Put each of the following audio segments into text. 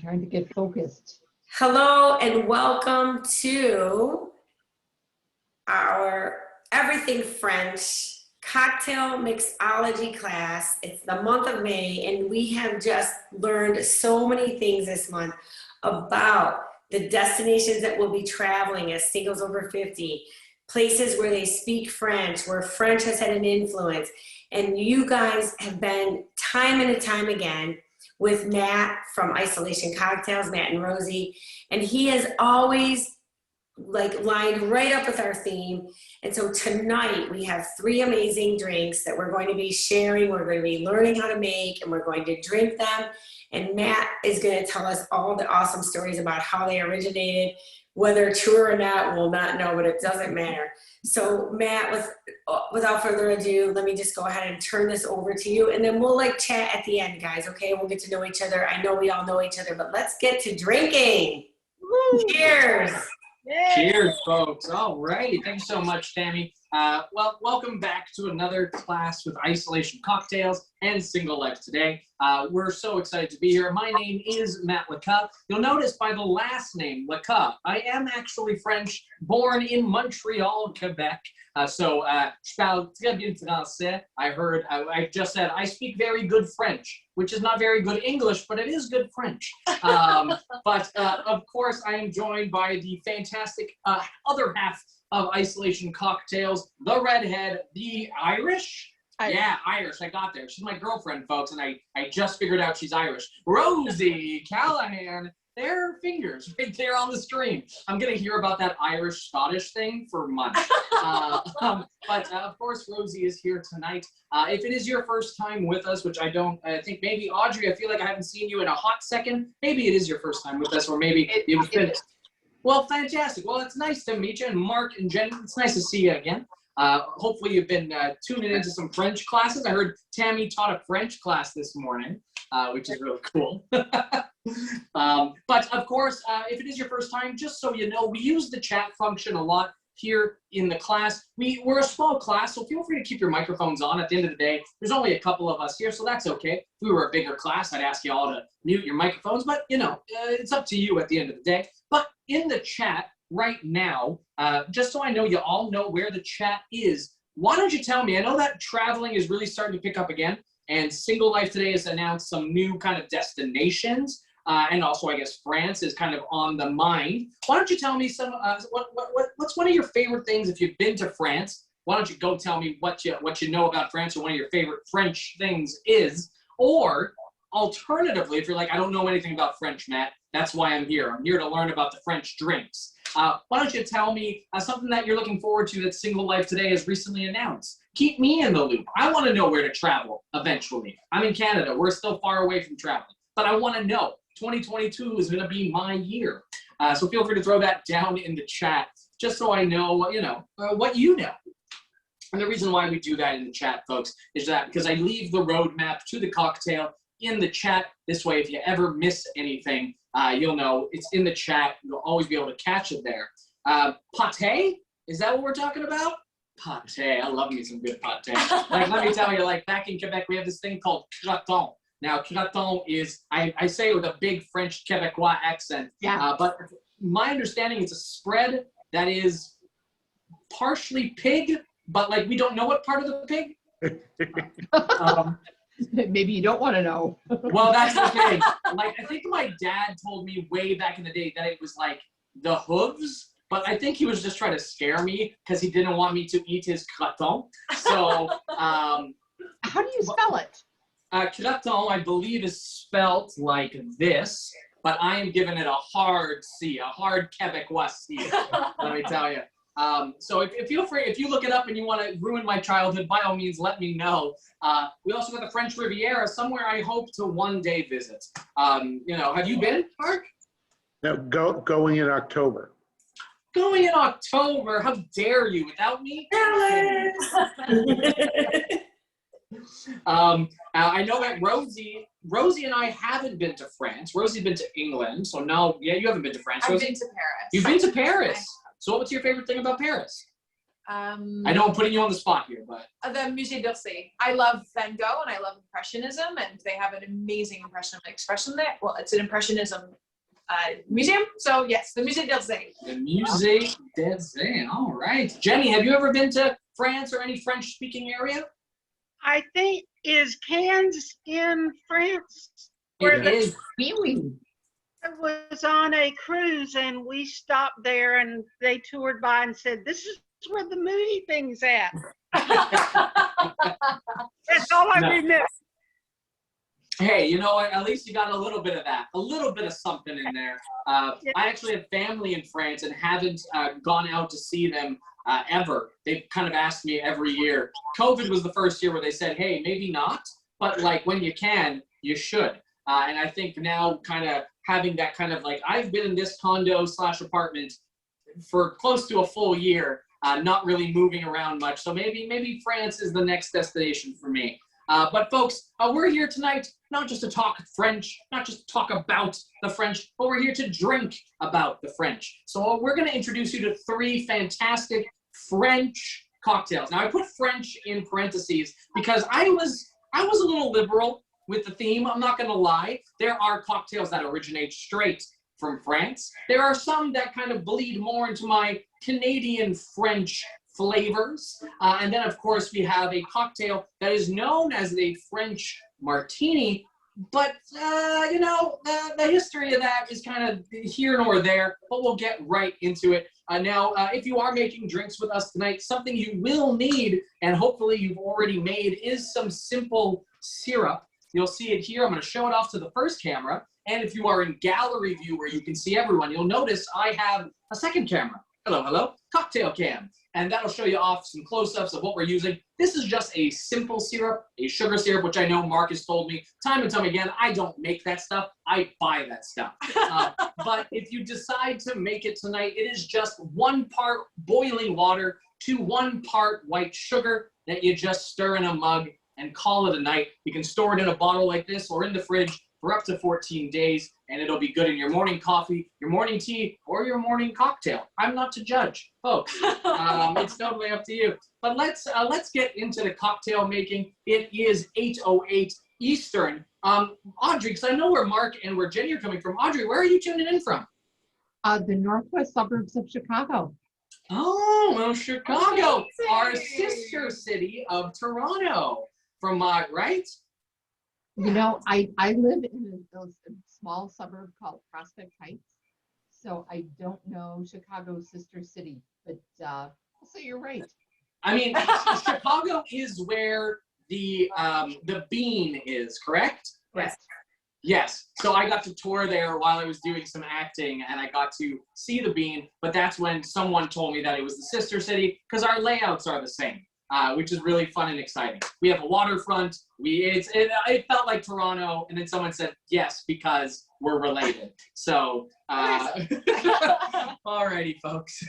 Trying to get focused. Hello and welcome to our Everything French cocktail mixology class. It's the month of May and we have just learned so many things this month about the destinations that we'll be traveling as singles over 50, places where they speak French, where French has had an influence. And you guys have been time and time again with Matt from Isolation Cocktails, Matt and Rosie, and he has always lined right up with our theme. And so tonight we have 3 amazing drinks that we're going to be sharing, we're going to be learning how to make, and we're going to drink them. And Matt is going to tell us all the awesome stories about how they originated. Whether true or not, we'll not know, but it doesn't matter. So Matt, without further ado, let me just go ahead and turn this over to you, and then we'll chat at the end, guys, okay? We'll get to know each other. I know we all know each other, but let's get to drinking. Woo. Cheers. Yay. Cheers, folks. All right. Thanks so much, Tammy. Well, welcome back to another class with Isolation Cocktails and Single Life today. We're so excited to be here. My name is Matt Leca. You'll notice by the last name, Leca, I am actually French, born in Montreal, Quebec. So, je parle très bien français. I just said, I speak very good French, which is not very good English, but it is good French. But of course, I am joined by the fantastic other half of Isolation Cocktails, the redhead, the Irish. Yeah, Irish. I got there. She's my girlfriend, folks, and I just figured out she's Irish. Rosie Callahan. Their fingers right there on the screen. I'm going to hear about that Irish-Scottish thing for months. But of course, Rosie is here tonight. If it is your first time with us, which I think maybe Audrey, I feel like I haven't seen you in a hot second. Maybe it is your first time with us, or maybe you've been. Well, fantastic. Well, it's nice to meet you. And Mark and Jen, it's nice to see you again. Hopefully you've been tuning into some French classes. I heard Tammy taught a French class this morning, which is really cool. But of course, if it is your first time, just so you know, we use the chat function a lot here in the class. We're a small class, so feel free to keep your microphones on. At the end of the day, there's only a couple of us here, so that's okay. If we were a bigger class, I'd ask you all to mute your microphones, but it's up to you at the end of the day. But in the chat right now, just so I know you all know where the chat is, why don't you tell me, I know that traveling is really starting to pick up again, and Single Life today has announced some new kind of destinations, and also I guess France is kind of on the mind. Why don't you tell me some, what's one of your favorite things if you've been to France? Why don't you go tell me what you know about France, or one of your favorite French things is? Or alternatively, if you're like, I don't know anything about French, Matt, that's why I'm here. I'm here to learn about the French drinks. Why don't you tell me something that you're looking forward to that Single Life today has recently announced? Keep me in the loop. I want to know where to travel eventually. I'm in Canada. We're still far away from traveling. But I want to know. 2022 is going to be my year. So feel free to throw that down in the chat, just so I know, what you know. And the reason why we do that in the chat, folks, is that because I leave the roadmap to the cocktail in the chat. This way, if you ever miss anything, you'll know it's in the chat. You'll always be able to catch it there. Pâté? Is that what we're talking about? Pâté. I love me some good pâté. Let me tell you, back in Quebec, we have this thing called croton. Now, croton is, I say it with a big French Quebecois accent, but my understanding is a spread that is partially pig, but we don't know what part of the pig. Maybe you don't want to know. Well, that's the thing. I think my dad told me way back in the day that it was the hooves, but I think he was just trying to scare me because he didn't want me to eat his croton. So, how do you spell it? Croton, I believe, is spelt like this, but I am giving it a hard C, a hard Quebecois C, let me tell you. So feel free, if you look it up and you want to ruin my childhood, by all means, let me know. We also got the French Riviera, somewhere I hope to one day visit. Have you been, Mark? No, going in October. Going in October? How dare you, without me? I know that Rosie and I haven't been to France. Rosie's been to England, so no, yeah, you haven't been to France. I've Rosie? been to Paris. You've been to Paris. So what's your favorite thing about Paris? I know I'm putting you on the spot here, but. The Musée d'Orsay. I love Van Gogh and I love Impressionism, and they have an amazing expression there. Well, it's an Impressionism museum. So yes, the Musée d'Orsay. The Musée d'Orsay. All right. Jenny, have you ever been to France or any French-speaking area? I think, is Cannes in France? It is. Really? I was on a cruise and we stopped there and they toured by and said, this is where the movie thing's at. That's all I No. remember. Hey, you know what? At least you got a little bit of that, a little bit of something in there. I actually have family in France and haven't gone out to see them ever. They've kind of asked me every year. COVID was the first year where they said, hey, maybe not, but like when you can, you should. And I think now kind of having that kind of like, I've been in this condo / apartment for close to a full year, not really moving around much. So maybe France is the next destination for me. But folks, we're here tonight, not just to talk French, not just to talk about the French, but we're here to drink about the French. So we're going to introduce you to 3 fantastic French cocktails. Now I put French in parentheses because I was a little liberal with the theme. I'm not going to lie. There are cocktails that originate straight from France. There are some that kind of bleed more into my Canadian French flavors. And then, of course, we have a cocktail that is known as a French Martini, but, you know, the history of that is kind of here nor there, but we'll get right into it. Now, if you are making drinks with us tonight, something you will need, and hopefully you've already made, is some simple syrup. You'll see it here. I'm going to show it off to the first camera. And if you are in gallery view where you can see everyone, you'll notice I have a second camera. Hello, hello, cocktail cam. And that'll show you off some close-ups of what we're using. This is just a simple syrup, a sugar syrup, which I know Mark has told me time and time again, I don't make that stuff, I buy that stuff. But if you decide to make it tonight, it is just 1 part boiling water to 1 part white sugar that you just stir in a mug and call it a night. You can store it in a bottle like this or in the fridge for up to 14 days, and it'll be good in your morning coffee, your morning tea, or your morning cocktail. I'm not to judge, folks. It's totally up to you. But let's get into the cocktail making. It is 8:08 Eastern. Audrey, because I know where Mark and where Jenny are coming from. Audrey, where are you tuning in from? The northwest suburbs of Chicago. Oh, well, Chicago, Amazing. our sister city of Toronto. From right? You know, I live in a small suburb called Prospect Heights, so I don't know Chicago's sister city, but so you're right. I mean, Chicago is where the Bean is, correct? Yes. Yes. So I got to tour there while I was doing some acting, and I got to see the Bean. But that's when someone told me that it was the sister city because our layouts are the same. Which is really fun and exciting. We have a waterfront. It felt like Toronto, and then someone said yes because we're related. So, alrighty, folks.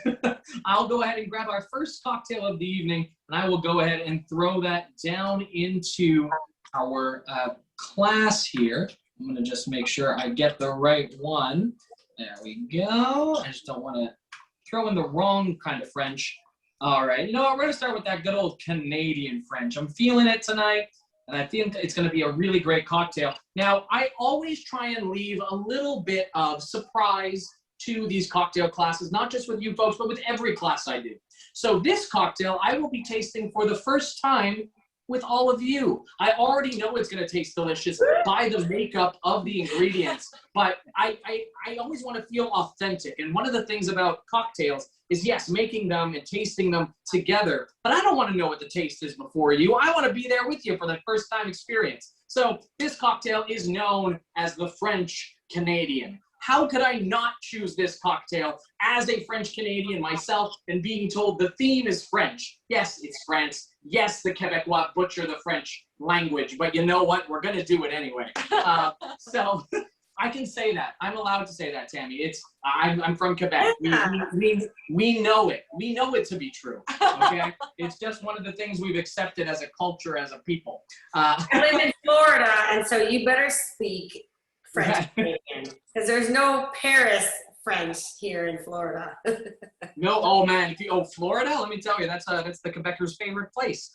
I'll go ahead and grab our first cocktail of the evening, and I will go ahead and throw that down into our class here. I'm gonna just make sure I get the right one. There we go. I just don't want to throw in the wrong kind of French. All right, you know what, we're gonna start with that good old Canadian French. I'm feeling it tonight, and I think it's gonna be a really great cocktail. Now, I always try and leave a little bit of surprise to these cocktail classes, not just with you folks, but with every class I do. So this cocktail, I will be tasting for the first time with all of you. I already know it's gonna taste delicious by the makeup of the ingredients, but I always wanna feel authentic. And one of the things about cocktails is, yes, making them and tasting them together, but I don't wanna know what the taste is before you. I wanna be there with you for the first time experience. So this cocktail is known as the French Canadian. How could I not choose this cocktail as a French Canadian myself and being told the theme is French? Yes, it's France. Yes, the Quebecois butcher the French language, but you know what? We're gonna do it anyway. So I can say that. I'm allowed to say that, Tammy. I'm from Quebec. We know it. We know it to be true. Okay, it's just one of the things we've accepted as a culture, as a people. I live in Florida, and so you better speak French Canadian, because there's no Paris French here in Florida. No, oh man, Florida, let me tell you, that's the Quebecers' favorite place.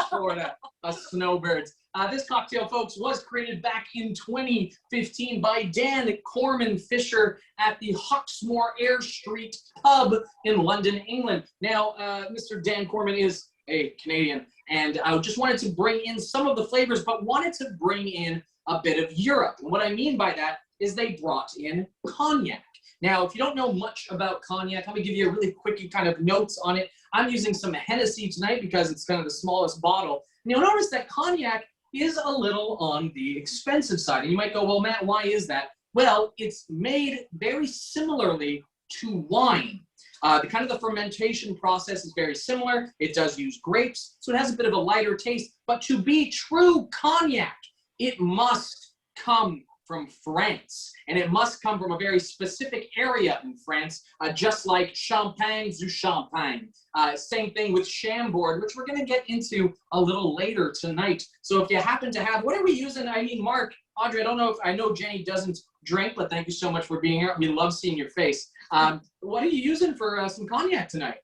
Florida, us snowbirds. This cocktail, folks, was created back in 2015 by Dan Corman Fisher at the Hawksmoor Eyre Street pub in London, England. Now, Mr. Dan Corman is a Canadian, and I just wanted to bring in some of the flavors, but wanted to bring in a bit of Europe. And what I mean by that is they brought in cognac. Now, if you don't know much about cognac, let me give you a really quick kind of notes on it. I'm using some Hennessy tonight because it's kind of the smallest bottle. And you'll notice that cognac is a little on the expensive side. And you might go, well, Matt, why is that? Well, it's made very similarly to wine. The fermentation process is very similar. It does use grapes, so it has a bit of a lighter taste. But to be true cognac, it must come from France, and it must come from a very specific area in France, just like Champagne du Champagne. Same thing with Chambord, which we're going to get into a little later tonight. So if you happen to have, what are we using? I mean, Mark, Audrey, I know Jenny doesn't drink, but thank you so much for being here. We love seeing your face. What are you using for some cognac tonight?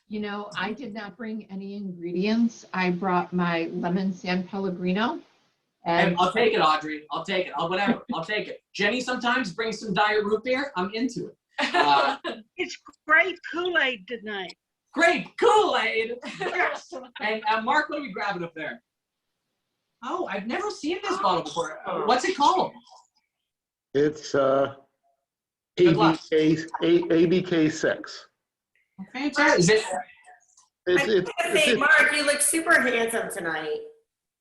You know, I did not bring any ingredients. I brought my lemon San Pellegrino. And I'll take it, Audrey. I'll take it. Whatever. I'll take it. Jenny sometimes brings some diet root beer. I'm into it. It's grape Kool-Aid tonight. Grape Kool-Aid. Yes. And Mark, what are we grabbing up there? Oh, I've never seen this bottle before. What's it called? It's ABK, ABK 6. Fantastic. Is it? Say, Mark, you look super handsome tonight.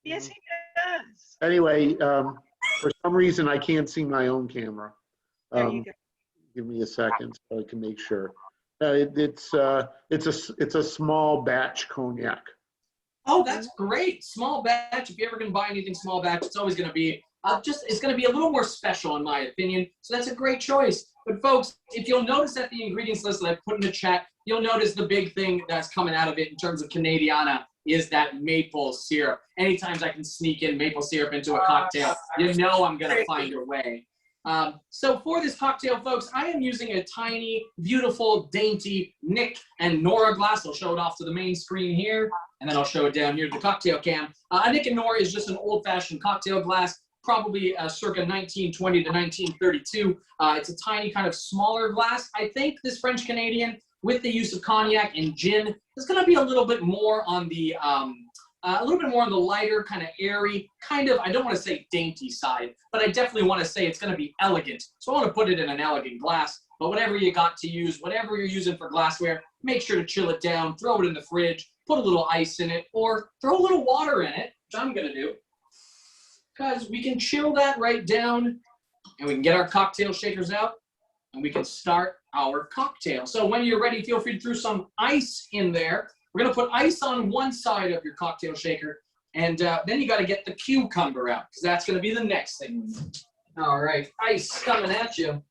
Yes, he does. Anyway, for some reason I can't see my own camera. There you go. Give me a second so I can make sure. It's a small batch cognac. Oh, that's great. Small batch. If you're ever going to buy anything small batch, it's always going to be it's going to be a little more special in my opinion. So that's a great choice. But folks, if you'll notice at the ingredients list that I put in the chat, you'll notice the big thing that's coming out of it in terms of Canadiana is that maple syrup. Anytime I can sneak in maple syrup into a cocktail, you know I'm going to find a way. So for this cocktail, folks, I am using a tiny, beautiful, dainty Nick and Nora glass. I'll show it off to the main screen here, and then I'll show it down here to the cocktail cam. Nick and Nora is just an old-fashioned cocktail glass, probably circa 1920 to 1932. It's a tiny, kind of smaller glass. I think this French Canadian, with the use of cognac and gin, is going to be a little bit more on the lighter, kind of airy, kind of, I don't want to say dainty side, but I definitely want to say it's going to be elegant. So I want to put it in an elegant glass, but whatever you got to use, whatever you're using for glassware, make sure to chill it down, throw it in the fridge, put a little ice in it, or throw a little water in it, which I'm going to do, because we can chill that right down, and we can get our cocktail shakers out, and we can start our cocktail. So when you're ready, feel free to throw some ice in there. We're going to put ice on one side of your cocktail shaker, and then you got to get the cucumber out, because that's going to be the next thing. All right, ice coming at you.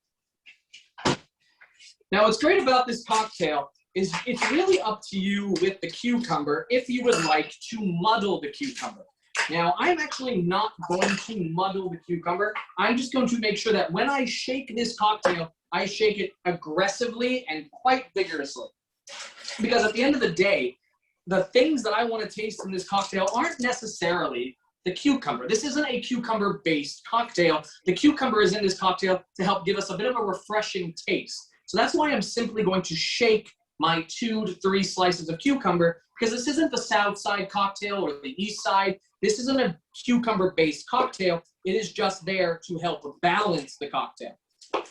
Now, what's great about this cocktail is it's really up to you with the cucumber if you would like to muddle the cucumber. Now, I'm actually not going to muddle the cucumber. I'm just going to make sure that when I shake this cocktail, I shake it aggressively and quite vigorously. Because at the end of the day, the things that I want to taste in this cocktail aren't necessarily the cucumber. This isn't a cucumber-based cocktail. The cucumber is in this cocktail to help give us a bit of a refreshing taste. So that's why I'm simply going to shake my 2 to 3 slices of cucumber, because this isn't the South Side cocktail or the East Side. This isn't a cucumber-based cocktail. It is just there to help balance the cocktail.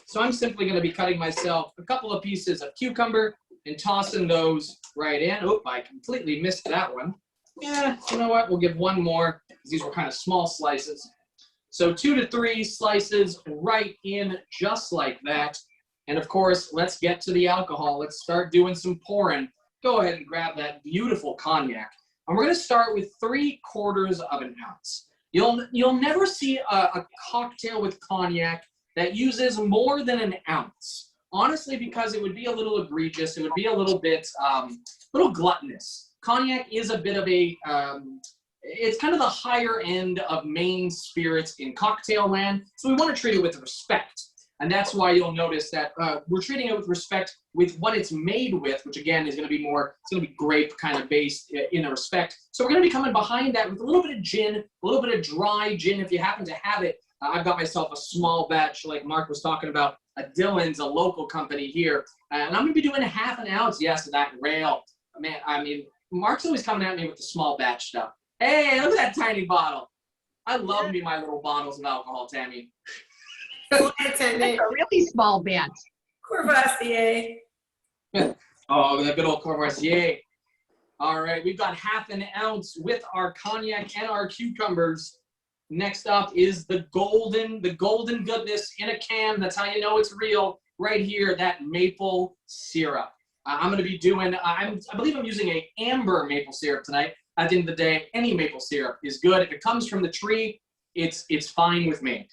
So I'm simply going to be cutting myself a couple of pieces of cucumber and tossing those right in. Oop, I completely missed that one. Yeah, you know what? We'll give one more, because these were kind of small slices. So 2 to 3 slices right in, just like that. And of course, let's get to the alcohol. Let's start doing some pouring. Go ahead and grab that beautiful cognac. And we're going to start with 3/4 of an ounce. You'll never see a cocktail with cognac that uses more than an ounce. Honestly, because it would be a little egregious. It would be a little bit, little gluttonous. Cognac is a bit of a, it's kind of the higher end of main spirits in cocktail land. So we want to treat it with respect. And that's why you'll notice that we're treating it with respect with what it's made with, which again is going to be more, it's going to be grape kind of based in a respect. So we're going to be coming behind that with a little bit of gin, a little bit of dry gin if you happen to have it. I've got myself a small batch like Mark was talking about. Dylan's, a local company here. And I'm going to be doing 1/2 ounce, yes, of that rail. Man, I mean, Mark's always coming at me with the small batch stuff. Hey, look at that tiny bottle. I love me my little bottles of alcohol, Tammy. That's a really small batch. Courvoisier. Oh, that good old Courvoisier. All right, we've got 1/2 ounce with our cognac and our cucumbers. Next up is the golden goodness in a can. That's how you know it's real. Right here, that maple syrup. I'm going to be doing, I believe I'm using a amber maple syrup tonight. At the end of the day, any maple syrup is good. If it comes from the tree, it's fine with me.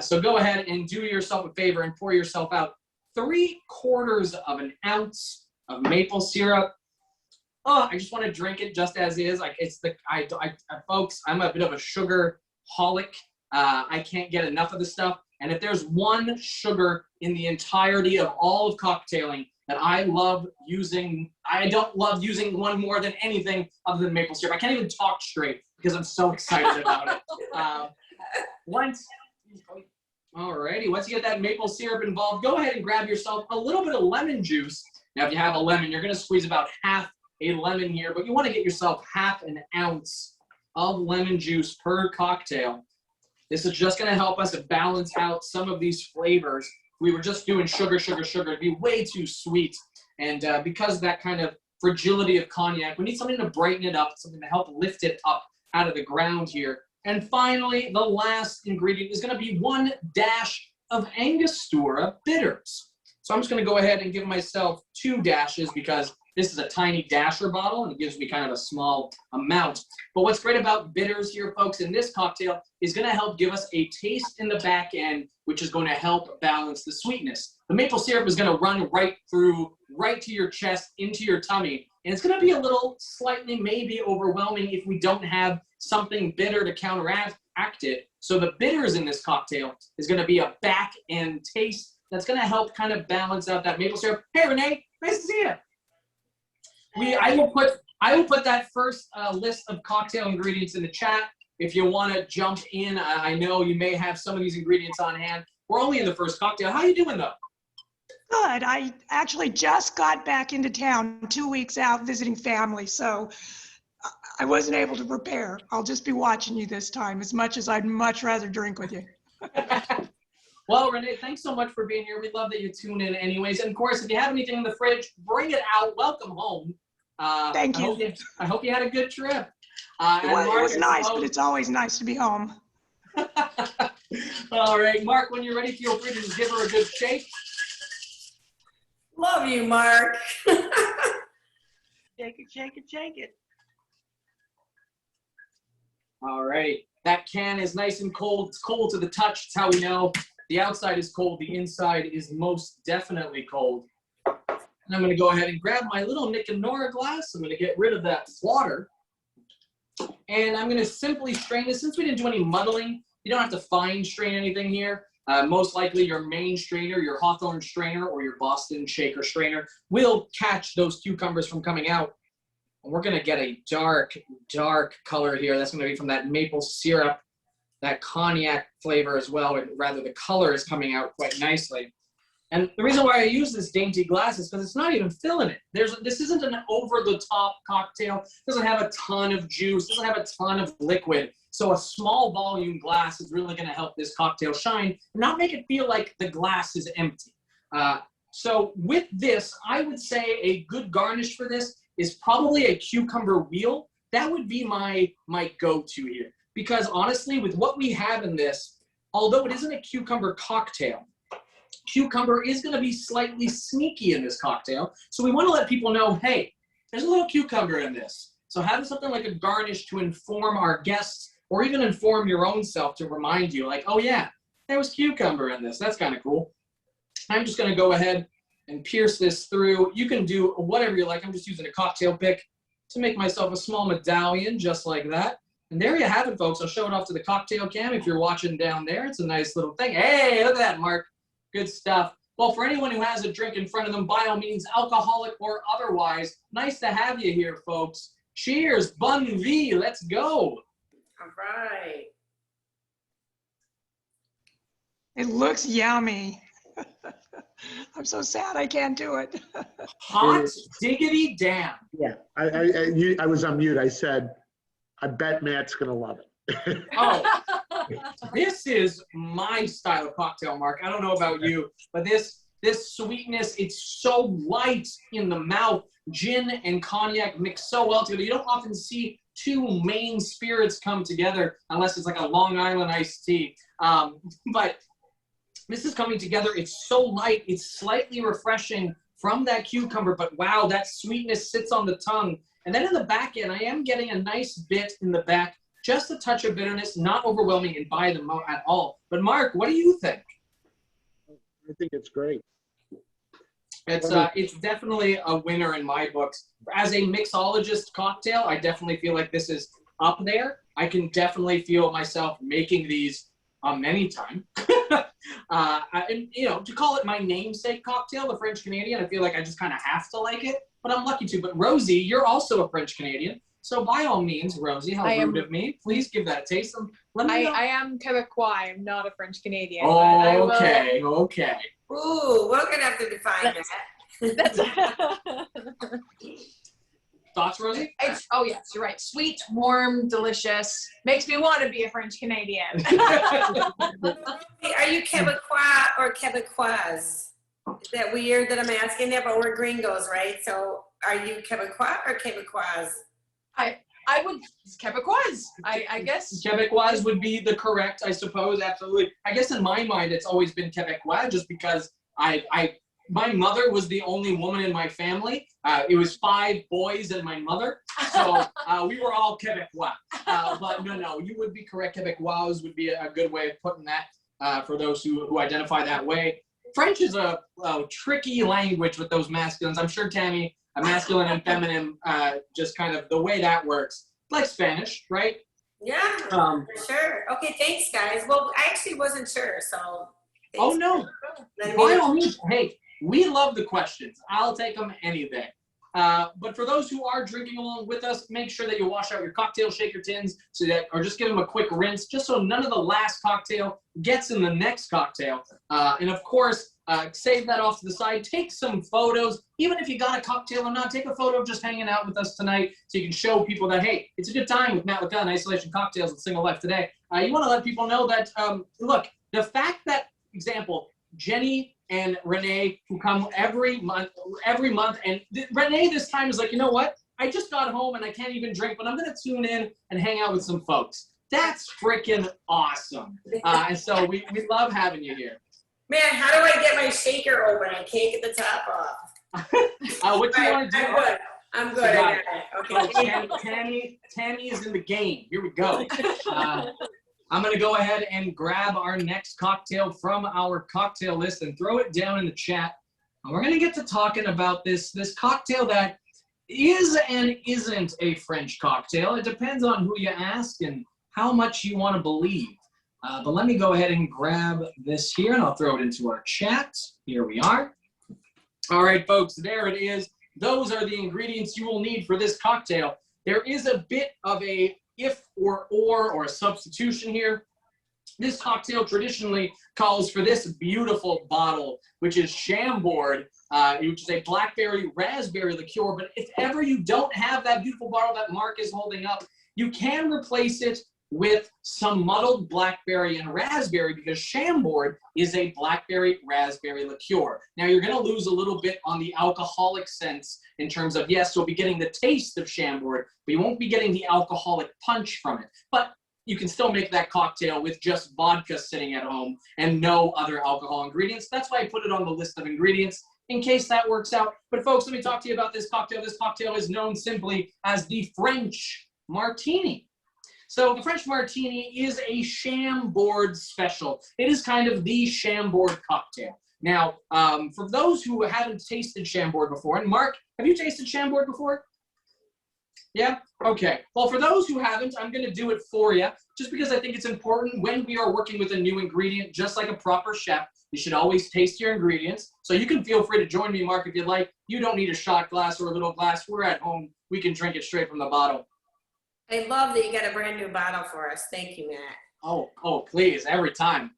So go ahead and do yourself a favor and pour yourself out 3/4 of an ounce of maple syrup. Oh, I just want to drink it just as is. Like it's the, folks, I'm a bit of a sugar holic. I can't get enough of the stuff. And if there's one sugar in the entirety of all of cocktailing that I love using, I don't love using one more than anything other than maple syrup. I can't even talk straight because I'm so excited about it. Alrighty, once you get that maple syrup involved, go ahead and grab yourself a little bit of lemon juice. Now, if you have a lemon, you're going to squeeze about 1/2 a lemon here, but you want to get yourself 1/2 ounce of lemon juice per cocktail. This is just going to help us to balance out some of these flavors. We were just doing sugar, it'd be way too sweet. And because of that kind of fragility of cognac, we need something to brighten it up, something to help lift it up out of the ground here. And finally, the last ingredient is going to be 1 dash of Angostura bitters. So I'm just going to go ahead and give myself 2 dashes because this is a tiny dasher bottle and it gives me kind of a small amount. But what's great about bitters here, folks, in this cocktail is going to help give us a taste in the back end, which is going to help balance the sweetness. The maple syrup is going to run right through, right to your chest, into your tummy. And it's going to be a little slightly maybe overwhelming if we don't have something bitter to counteract it. So the bitters in this cocktail is going to be a back end taste that's going to help kind of balance out that maple syrup. Hey, Renee, nice to see you. I will put that first list of cocktail ingredients in the chat. If you want to jump in, I know you may have some of these ingredients on hand. We're only in the first cocktail. How you doing, though? Good. I actually just got back into town 2 weeks out visiting family, so I wasn't able to prepare. I'll just be watching you this time, as much as I'd much rather drink with you. Well, Renee, thanks so much for being here. We love that you tune in anyways. And of course, if you have anything in the fridge, bring it out. Welcome home. Thank you. I hope you had a good trip. It was nice, but it's always nice to be home. All right, Mark, when you're ready, feel free to just give her a good shake. Love you, Mark. Shake it, shake it, shake it. All right, that can is nice and cold. It's cold to the touch. It's how we know the outside is cold. The inside is most definitely cold. And I'm going to go ahead and grab my little Nick and Nora glass. I'm going to get rid of that water. And I'm going to simply strain this. Since we didn't do any muddling, you don't have to fine strain anything here. Most likely your main strainer, your Hawthorne strainer, or your Boston shaker strainer will catch those cucumbers from coming out. And we're going to get a dark, dark color here. That's going to be from that maple syrup, that cognac flavor as well. Or rather, the color is coming out quite nicely. And the reason why I use this dainty glass is because it's not even filling it. This isn't an over-the-top cocktail. It doesn't have a ton of juice. It doesn't have a ton of liquid. So a small volume glass is really going to help this cocktail shine and not make it feel like the glass is empty. So with this, I would say a good garnish for this is probably a cucumber wheel. That would be my go-to here. Because honestly, with what we have in this, although it isn't a cucumber cocktail, cucumber is going to be slightly sneaky in this cocktail. So we want to let people know, hey, there's a little cucumber in this. So having something like a garnish to inform our guests or even inform your own self to remind you like, oh yeah, there was cucumber in this. That's kind of cool. I'm just going to go ahead and pierce this through. You can do whatever you like. I'm just using a cocktail pick to make myself a small medallion just like that. And there you have it, folks. I'll show it off to the cocktail cam if you're watching down there. It's a nice little thing. Hey, look at that, Mark. Good stuff. Well, for anyone who has a drink in front of them, by all means, alcoholic or otherwise, nice to have you here, folks. Cheers, Bon vie, let's go. All right. It looks yummy. I'm so sad I can't do it. Hot diggity damn. Yeah, I was on mute. I said, I bet Matt's gonna love it. Oh, this is my style of cocktail, Mark. I don't know about you, but this sweetness, it's so light in the mouth. Gin and cognac mix so well together. You don't often see two main spirits come together unless it's like a Long Island iced tea. But this is coming together. It's so light. It's slightly refreshing from that cucumber, but wow, that sweetness sits on the tongue. And then in the back end, I am getting a nice bit in the back, just a touch of bitterness, not overwhelming and by the mouth at all. But Mark, what do you think? I think it's great. It's definitely a winner in my books. As a mixologist cocktail, I definitely feel like this is up there. I can definitely feel myself making these many times. And, you know, to call it my namesake cocktail, the French Canadian, I feel like I just kind of have to like it, but I'm lucky to. But Rosie, you're also a French Canadian. So by all means, Rosie, how rude of me. Please give that a taste. Let me know. I am Quebecois. I'm not a French Canadian. Oh, okay, okay. Ooh, we're gonna have to define that. Thoughts, Rosie? Oh yes, you're right. Sweet, warm, delicious. Makes me want to be a French Canadian. Are you Quebecois or Quebecoise? Is that weird that I'm asking that? But we're gringos, right? So are you Quebecois or Quebecoise? I would Quebecois. I guess. Quebecois would be the correct, I suppose, absolutely. I guess in my mind, it's always been Quebecois just because my mother was the only woman in my family. It was 5 boys and my mother. So we were all Quebecois. But no, you would be correct. Quebecois would be a good way of putting that for those who identify that way. French is a tricky language with those masculines. I'm sure, Tammy, a masculine and feminine, just kind of the way that works. Like Spanish, right? Yeah, for sure. Okay, thanks, guys. Well, I actually wasn't sure, so. Oh, no. By all means, hey, we love the questions. I'll take them any day. But for those who are drinking along with us, make sure that you wash out your cocktail shaker tins or just give them a quick rinse, just so none of the last cocktail gets in the next cocktail. And of course, save that off to the side. Take some photos. Even if you got a cocktail or not, take a photo of just hanging out with us tonight so you can show people that, hey, it's a good time with Matt and Isolation Cocktails and Single Life today. You want to let people know that, look, the fact that, example, Jenny and Renee, who come every month, and Renee this time is like, you know what? I just got home and I can't even drink, but I'm going to tune in and hang out with some folks. That's freaking awesome. And so we love having you here. Man, how do I get my shaker open? I can't get the top off. What do you want to do? I'm good. I got it. Okay. Tammy is in the game. Here we go. I'm going to go ahead and grab our next cocktail from our cocktail list and throw it down in the chat. And we're going to get to talking about this cocktail that is and isn't a French cocktail. It depends on who you ask and how much you want to believe. But let me go ahead and grab this here, and I'll throw it into our chat. Here we are. All right, folks, there it is. Those are the ingredients you will need for this cocktail. There is a bit of a if or a substitution here. This cocktail traditionally calls for this beautiful bottle, which is Chambord, which is a blackberry raspberry liqueur. But if ever you don't have that beautiful bottle that Mark is holding up, you can replace it with some muddled blackberry and raspberry, because Chambord is a blackberry raspberry liqueur. Now you're going to lose a little bit on the alcoholic sense in terms of, yes, you'll be getting the taste of Chambord, but you won't be getting the alcoholic punch from it. But you can still make that cocktail with just vodka sitting at home and no other alcohol ingredients. That's why I put it on the list of ingredients in case that works out. But folks, let me talk to you about this cocktail. This cocktail is known simply as the French Martini. So the French Martini is a Chambord special. It is kind of the Chambord cocktail. Now, for those who haven't tasted Chambord before, and Mark, have you tasted Chambord before? Yeah? Okay. Well, for those who haven't, I'm going to do it for you. just because I think it's important when we are working with a new ingredient, just like a proper chef, you should always taste your ingredients. So you can feel free to join me, Mark, if you'd like. You don't need a shot glass or a little glass. We're at home. We can drink it straight from the bottle. I love that you got a brand new bottle for us. Thank you, Matt. Oh, please, every time.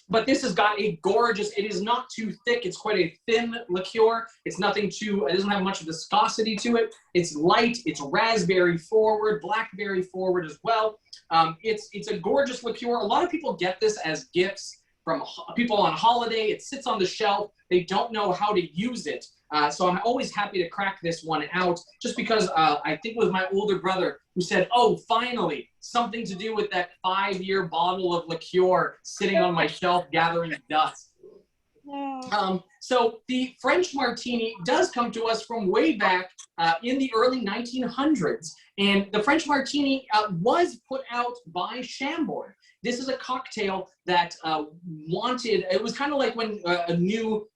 But this has got a gorgeous, it is not too thick. It's quite a thin liqueur. It's nothing too, it doesn't have much viscosity to it. It's light, it's raspberry forward, blackberry forward as well. It's a gorgeous liqueur. A lot of people get this as gifts from people on holiday. It sits on the shelf. They don't know how to use it. So I'm always happy to crack this one out just because I think it was my older brother who said, oh, finally, something to do with that 5-year bottle of liqueur sitting on my shelf gathering dust. So the French Martini does come to us from way back in the early 1900s. And the French Martini was put out by Chambord. This is a cocktail that it was kind of like when new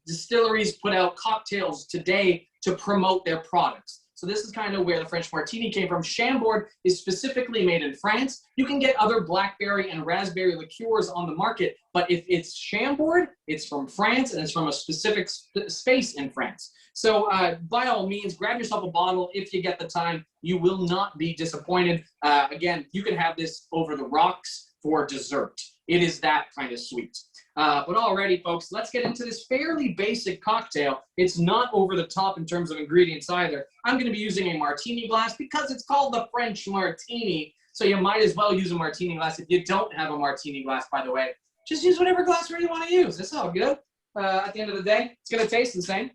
distilleries put out cocktails today to promote their products. So this is kind of where the French Martini came from. Chambord is specifically made in France. You can get other blackberry and raspberry liqueurs on the market, but if it's Chambord, it's from France and it's from a specific space in France. So by all means, grab yourself a bottle if you get the time. You will not be disappointed. Again, you can have this over the rocks for dessert. It is that kind of sweet. But alrighty, folks, let's get into this fairly basic cocktail. It's not over the top in terms of ingredients either. I'm going to be using a martini glass because it's called the French Martini. So you might as well use a martini glass. If you don't have a martini glass, by the way, just use whatever glassware you want to use. It's all good. At the end of the day, it's going to taste the same.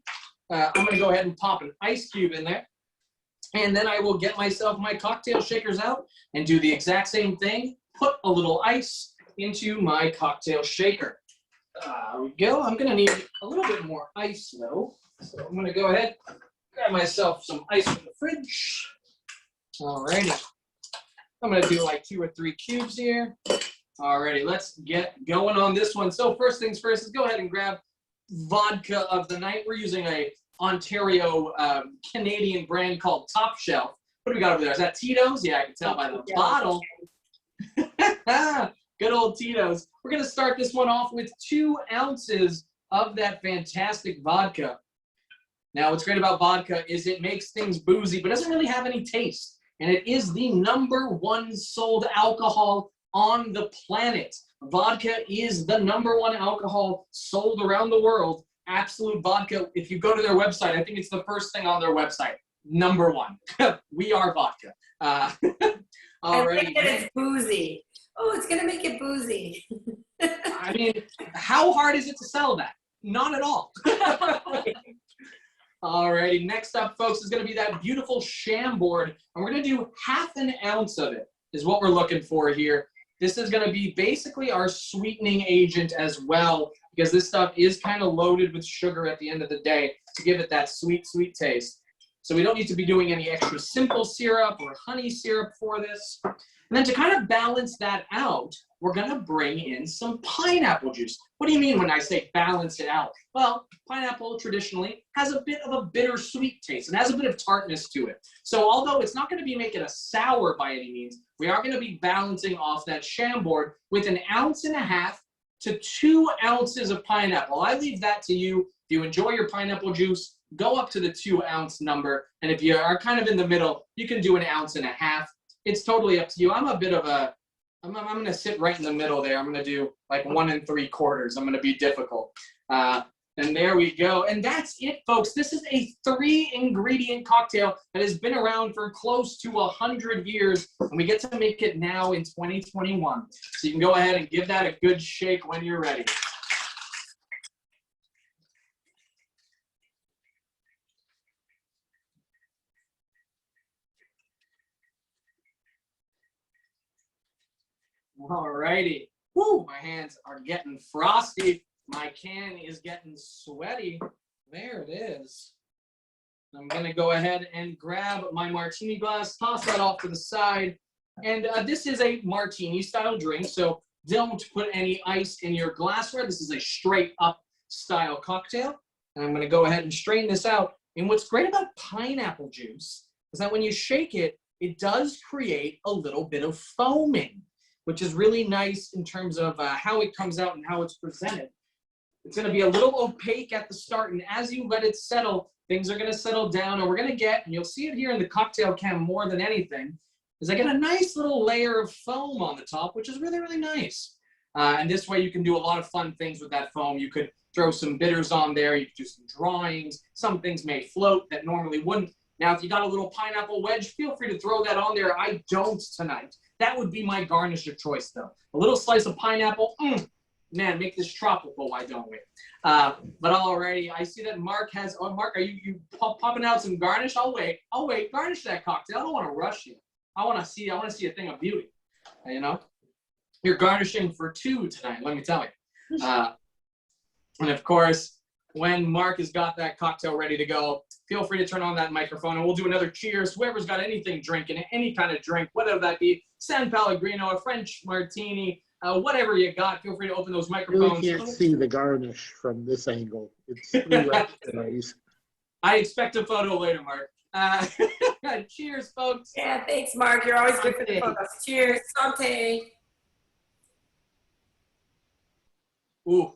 I'm going to go ahead and pop an ice cube in there. And then I will get myself my cocktail shakers out and do the exact same thing. Put a little ice into my cocktail shaker. There we go. I'm going to need a little bit more ice, though. So I'm going to go ahead, grab myself some ice from the fridge. Alrighty. I'm going to do like 2 or 3 cubes here. Alrighty, let's get going on this one. So first things first is go ahead and grab vodka of the night. We're using a Ontario Canadian brand called Top Shelf. What do we got over there? Is that Tito's? Yeah, I can tell by the bottle. Good old Tito's. We're going to start this one off with 2 ounces of that fantastic vodka. Now, what's great about vodka is it makes things boozy, but doesn't really have any taste. And it is the #1 sold alcohol on the planet. Vodka is the #1 alcohol sold around the world. Absolute Vodka. If you go to their website, I think it's the first thing on their website. #1. We are vodka. I think that it's boozy. Oh, it's going to make it boozy. I mean, how hard is it to sell that? Not at all. Alrighty, next up, folks, is going to be that beautiful Chambord. And we're going to do 1/2 ounce of it is what we're looking for here. This is going to be basically our sweetening agent as well, because this stuff is kind of loaded with sugar at the end of the day to give it that sweet, sweet taste. So we don't need to be doing any extra simple syrup or honey syrup for this. And then to kind of balance that out, we're going to bring in some pineapple juice. What do you mean when I say balance it out? Well, pineapple traditionally has a bit of a bittersweet taste and has a bit of tartness to it. So although it's not going to be making a sour by any means, we are going to be balancing off that Chambord with 1.5 ounces to 2 ounces of pineapple. I leave that to you. If you enjoy your pineapple juice, go up to the 2 ounce number. And if you are kind of in the middle, you can do 1.5 ounces. It's totally up to you. I'm going to sit right in the middle there. I'm going to do like 1 3/4. I'm going to be difficult. And there we go. And that's it, folks. This is a 3-ingredient cocktail that has been around for close to 100 years. And we get to make it now in 2021. So you can go ahead and give that a good shake when you're ready. All righty. Woo, my hands are getting frosty. My can is getting sweaty. There it is. I'm going to go ahead and grab my martini glass, toss that off to the side. And this is a martini style drink, so don't put any ice in your glassware. This is a straight up style cocktail. And I'm going to go ahead and strain this out. And what's great about pineapple juice is that when you shake it, it does create a little bit of foaming, which is really nice in terms of how it comes out and how it's presented. It's going to be a little opaque at the start, and as you let it settle, things are going to settle down, and we're going to get, and you'll see it here in the cocktail cam more than anything, is I get a nice little layer of foam on the top, which is really, really nice. And this way you can do a lot of fun things with that foam. You could throw some bitters on there. You could do some drawings. Some things may float that normally wouldn't. Now, if you got a little pineapple wedge, feel free to throw that on there. I don't tonight. That would be my garnish of choice, though. A little slice of pineapple. Man, make this tropical, why don't we? But already, I see that Mark has, oh, Mark, are you popping out some garnish? I'll wait, garnish that cocktail. I don't want to rush you. I want to see a thing of beauty, you know? You're garnishing for two tonight, let me tell you. And of course, when Mark has got that cocktail ready to go, feel free to turn on that microphone and we'll do another cheers. Whoever's got anything drinking, any kind of drink, whatever that be, San Pellegrino, a French Martini, whatever you got, feel free to open those microphones. You really can't see the garnish from this angle. It's 3 raspberries. I expect a photo later, Mark. Cheers, folks. Yeah, thanks, Mark. You're always good for the photos. Cheers. Santé. Ooh,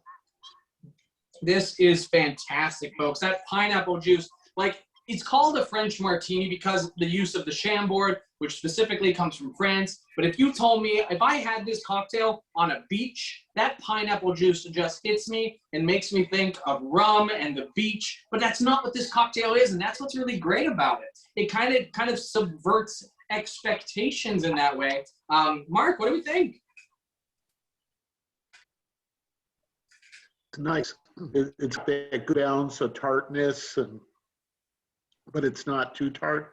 this is fantastic, folks. That pineapple juice, like, it's called a French Martini because of the use of the Chambord, which specifically comes from France. But if you told me, if I had this cocktail on a beach, that pineapple juice just hits me and makes me think of rum and the beach. But that's not what this cocktail is, and that's what's really great about it. It kind of subverts expectations in that way. Mark, what do we think? It's nice. It's a good balance of tartness, but it's not too tart.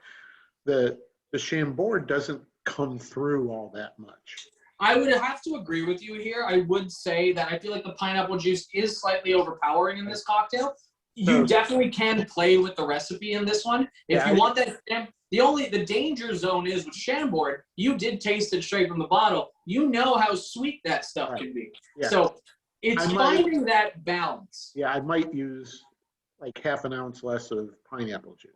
The Chambord doesn't come through all that much. I would have to agree with you here. I would say that I feel like the pineapple juice is slightly overpowering in this cocktail. You definitely can play with the recipe in this one. If you want that, the danger zone is with Chambord, you did taste it straight from the bottle. You know how sweet that stuff can be. Yeah. So it's finding that balance. Yeah, I might use like half an ounce less of pineapple juice.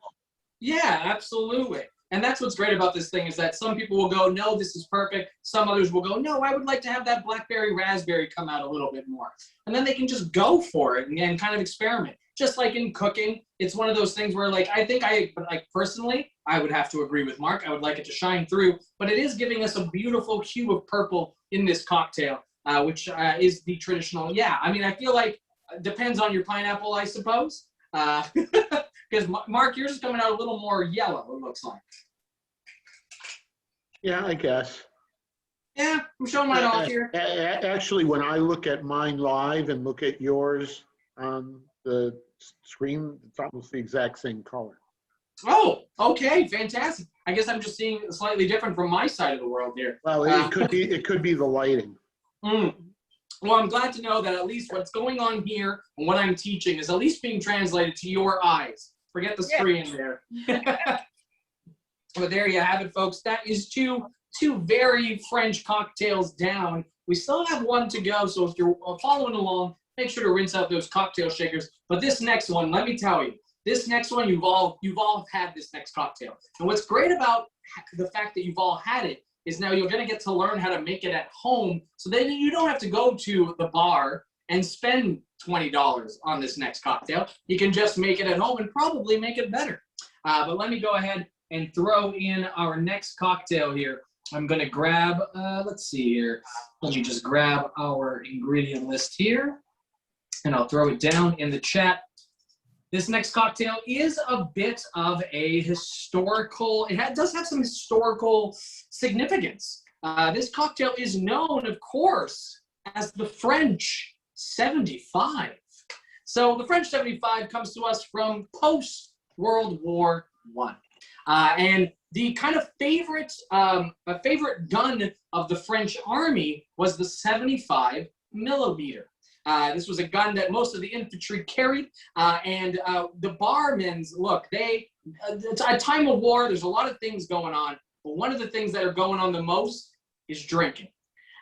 Yeah, absolutely. And that's what's great about this thing is that some people will go, no, this is perfect. Some others will go, no, I would like to have that blackberry raspberry come out a little bit more. And then they can just go for it and kind of experiment. Just like in cooking, it's one of those things where like, personally, I would have to agree with Mark. I would like it to shine through, but it is giving us a beautiful hue of purple in this cocktail, which is the traditional. Yeah, I mean, I feel like it depends on your pineapple, I suppose. Because Mark, yours is coming out a little more yellow, it looks like. Yeah, I guess. Yeah, I'm showing mine off here. Actually, when I look at mine live and look at yours on the screen, it's almost the exact same color. Oh, okay, fantastic. I guess I'm just seeing slightly different from my side of the world here. Well, it could be the lighting. Well, I'm glad to know that at least what's going on here and what I'm teaching is at least being translated to your eyes. Forget the screen there. But there you have it, folks. That is two very French cocktails down. We still have one to go, so if you're following along, make sure to rinse out those cocktail shakers. But this next one, let me tell you, this next one, you've all had this next cocktail. And what's great about the fact that you've all had it is now you're going to get to learn how to make it at home, so then you don't have to go to the bar and spend $20 on this next cocktail. You can just make it at home and probably make it better. But let me go ahead and throw in our next cocktail here. I'm going to grab, let's see here. Let me just grab our ingredient list here, and I'll throw it down in the chat. This next cocktail is a bit of a historical, does have some historical significance. This cocktail is known, of course, as the French 75. So the French 75 comes to us from post-World War I. And the kind of favorite gun of the French army was the 75 millimeter. This was a gun that most of the infantry carried, and the barmen's, look, it's a time of war, there's a lot of things going on, but one of the things that are going on the most is drinking.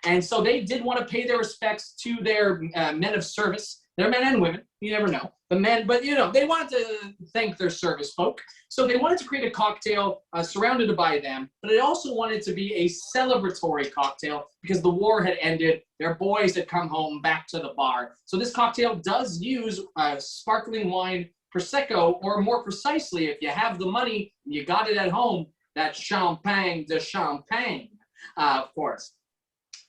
And so they did want to pay their respects to their men of service, They're men and women. You never know. The men, but you know, they wanted to thank their service folk. So they wanted to create a cocktail surrounded by them, but it also wanted to be a celebratory cocktail because the war had ended. Their boys had come home back to the bar. So this cocktail does use sparkling wine, Prosecco, or more precisely, if you have the money, you got it at home, that's Champagne de Champagne, of course.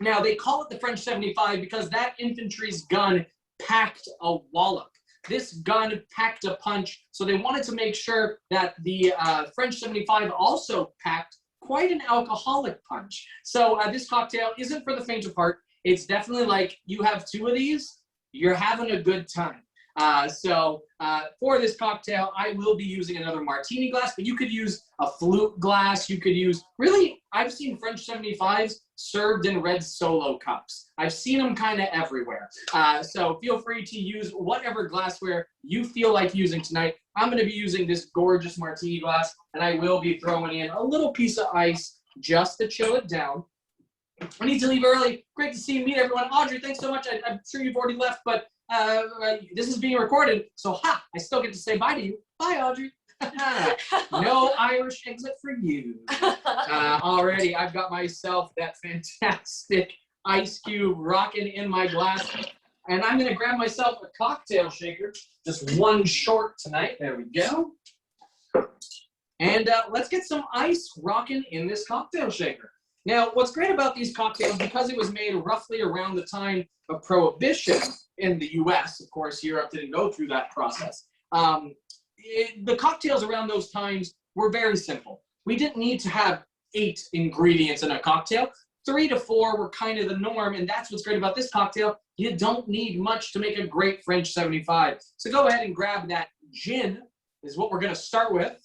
Now, they call it the French 75 because that infantry's gun packed a wallop. This gun packed a punch, so they wanted to make sure that the French 75 also packed quite an alcoholic punch. So this cocktail isn't for the faint of heart. It's definitely like you have two of these, you're having a good time. For this cocktail, I will be using another martini glass, but you could use a flute glass. You could use, really, I've seen French 75s served in red Solo cups. I've seen them kind of everywhere. So feel free to use whatever glassware you feel like using tonight. I'm going to be using this gorgeous martini glass, and I will be throwing in a little piece of ice just to chill it down. I need to leave early. Great to see you, meet everyone. Audrey, thanks so much. I'm sure you've already left, but this is being recorded, so I still get to say bye to you. Bye, Audrey. No Irish exit for you. Already, I've got myself that fantastic ice cube rocking in my glass, and I'm gonna grab myself a cocktail shaker, just one short tonight. There we go. And let's get some ice rocking in this cocktail shaker. Now, what's great about these cocktails, because it was made roughly around the time of Prohibition in the US, of course, Europe didn't go through that process. The cocktails around those times were very simple. We didn't need to have 8 ingredients in a cocktail. 3 to 4 were kind of the norm, and that's what's great about this cocktail. You don't need much to make a great French 75. So go ahead and grab that gin, is what we're going to start with.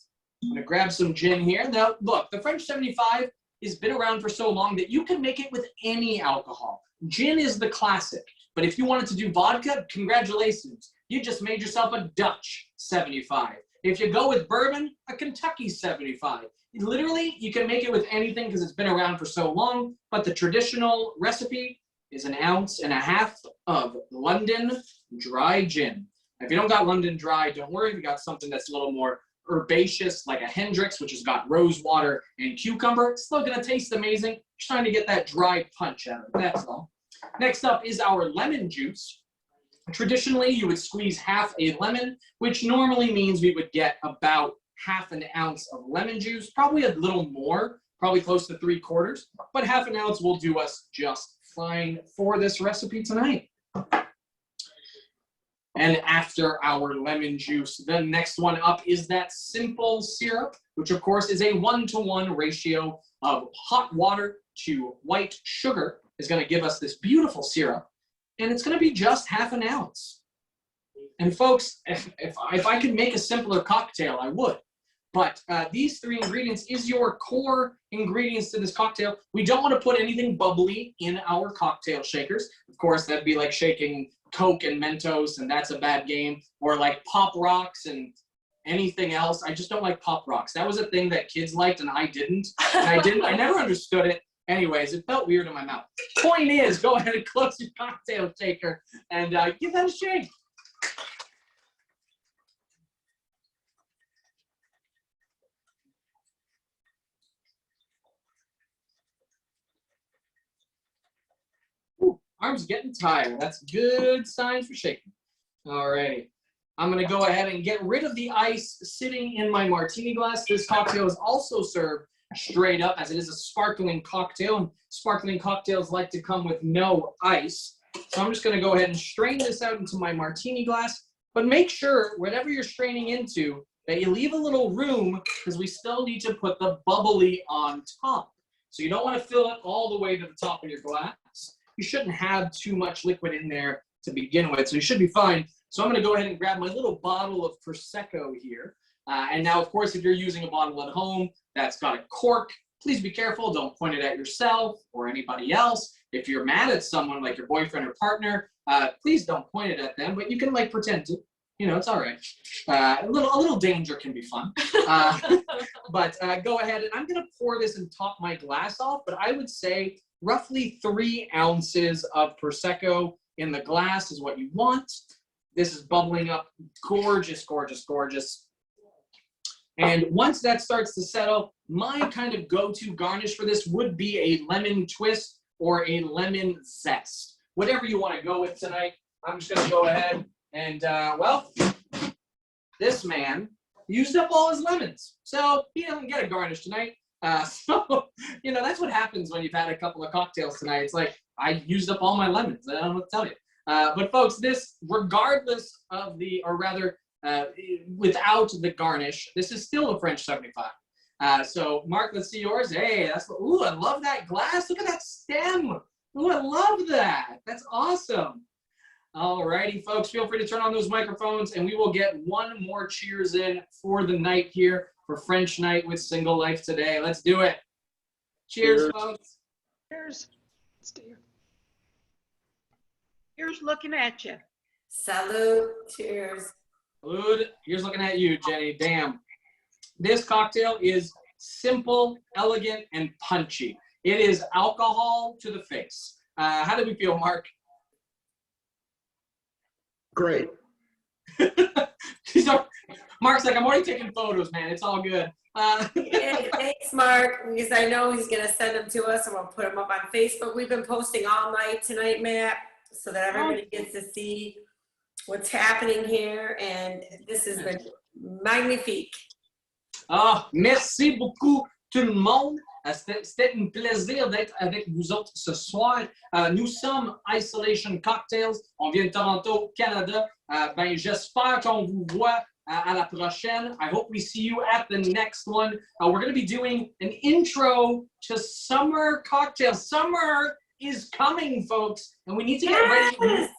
I'm going to grab some gin here. Now, look, the French 75 has been around for so long that you can make it with any alcohol. Gin is the classic, but if you wanted to do vodka, congratulations. You just made yourself a Dutch 75. If you go with bourbon, a Kentucky 75. Literally, you can make it with anything because it's been around for so long, but the traditional recipe is 1.5 ounces of London dry gin. If you don't got London dry, don't worry, we got something that's a little more herbaceous, like a Hendrix, which has got rose water and cucumber. It's still gonna taste amazing. Just trying to get that dry punch out of it, that's all. Next up is our lemon juice. Traditionally, you would squeeze half a lemon, which normally means we would get about 1/2 ounce of lemon juice, probably a little more, probably close to 3/4, but 1/2 ounce will do us just fine for this recipe tonight. And after our lemon juice, the next one up is that simple syrup, which of course is a 1-to-1 ratio of hot water to white sugar, is going to give us this beautiful syrup. And it's going to be just 1/2 ounce. And folks, if I could make a simpler cocktail, I would. But these 3 ingredients is your core ingredients to this cocktail. We don't want to put anything bubbly in our cocktail shakers. Of course, that'd be like shaking Coke and Mentos, and that's a bad game. Or like Pop Rocks and anything else. I just don't like Pop Rocks. That was a thing that kids liked and I didn't. And I never understood it. Anyways, it felt weird in my mouth. Point is, go ahead and close your cocktail shaker and give that a shake. Ooh, arm's getting tired. That's good signs for shaking. All right. I'm going to go ahead and get rid of the ice sitting in my martini glass. This cocktail is also served straight up, as it is a sparkling cocktail, and sparkling cocktails like to come with no ice. So I'm just going to go ahead and strain this out into my martini glass, but make sure whatever you're straining into that you leave a little room, because we still need to put the bubbly on top. So you don't want to fill it all the way to the top of your glass. You shouldn't have too much liquid in there to begin with, so you should be fine. So I'm going to go ahead and grab my little bottle of Prosecco here. And now, of course, if you're using a bottle at home that's got a cork, please be careful. Don't point it at yourself or anybody else. If you're mad at someone like your boyfriend or partner, please don't point it at them, but you can like pretend to. You know, it's all right. A little danger can be fun. But go ahead, and I'm going to pour this and top my glass off, but I would say roughly 3 ounces of Prosecco in the glass is what you want. This is bubbling up. Gorgeous, gorgeous, gorgeous. And once that starts to settle, my kind of go-to garnish for this would be a lemon twist or a lemon zest. Whatever you want to go with tonight. I'm just going to go ahead and, well, this man used up all his lemons. So he doesn't get a garnish tonight. So, you know, that's what happens when you've had a couple of cocktails tonight. It's like, I used up all my lemons. I don't know what to tell you. But folks, this, regardless of the, or rather, without the garnish, this is still a French 75. So Mark, let's see yours. Hey, that's, ooh, I love that glass. Look at that stem. Ooh, I love that. That's awesome. All righty, folks, feel free to turn on those microphones and we will get one more cheers in for the night here for French Night with Single Life today. Let's do it. Cheers, folks. Cheers. Let's do it. Here's looking at you. Salute. Cheers. Salud. Here's looking at you, Jenny. Damn. This cocktail is simple, elegant, and punchy. It is alcohol to the face. How do we feel, Mark? Great. Mark's like, I'm already taking photos, man. It's all good. Thanks, Mark, because I know he's going to send them to us and we'll put them up on Facebook. We've been posting all night tonight, Matt, so that everybody gets to see what's happening here. And this has been magnifique. Ah, merci beaucoup tout le monde. C'était un plaisir d'être avec vous autres ce soir. Nous sommes Isolation Cocktails. On vient de Toronto, Canada. Ben, j'espère qu'on vous voit à la prochaine. I hope we see you at the next one. We're going to be doing an intro to summer cocktails. Summer is coming, folks, and we need to get ready.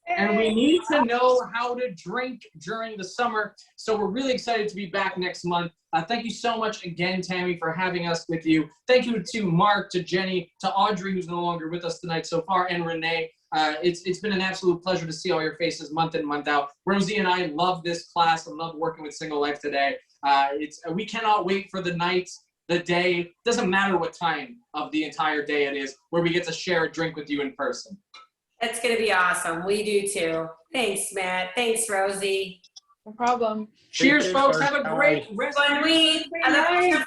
And we need to know how to drink during the summer. So we're really excited to be back next month. Thank you so much again, Tammy, for having us with you. Thank you to Mark, to Jenny, to Audrey, who's no longer with us tonight so far, and Renee. It's been an absolute pleasure to see all your faces month in, month out. Rosie and I love this class and love working with Single Life today. We cannot wait for the night, the day, doesn't matter what time of the entire day it is, where we get to share a drink with you in person. That's going to be awesome. We do too. Thanks, Matt. Thanks, Rosie. No problem. Cheers, folks. Have a great rest of Bonne your nuit. À la prochaine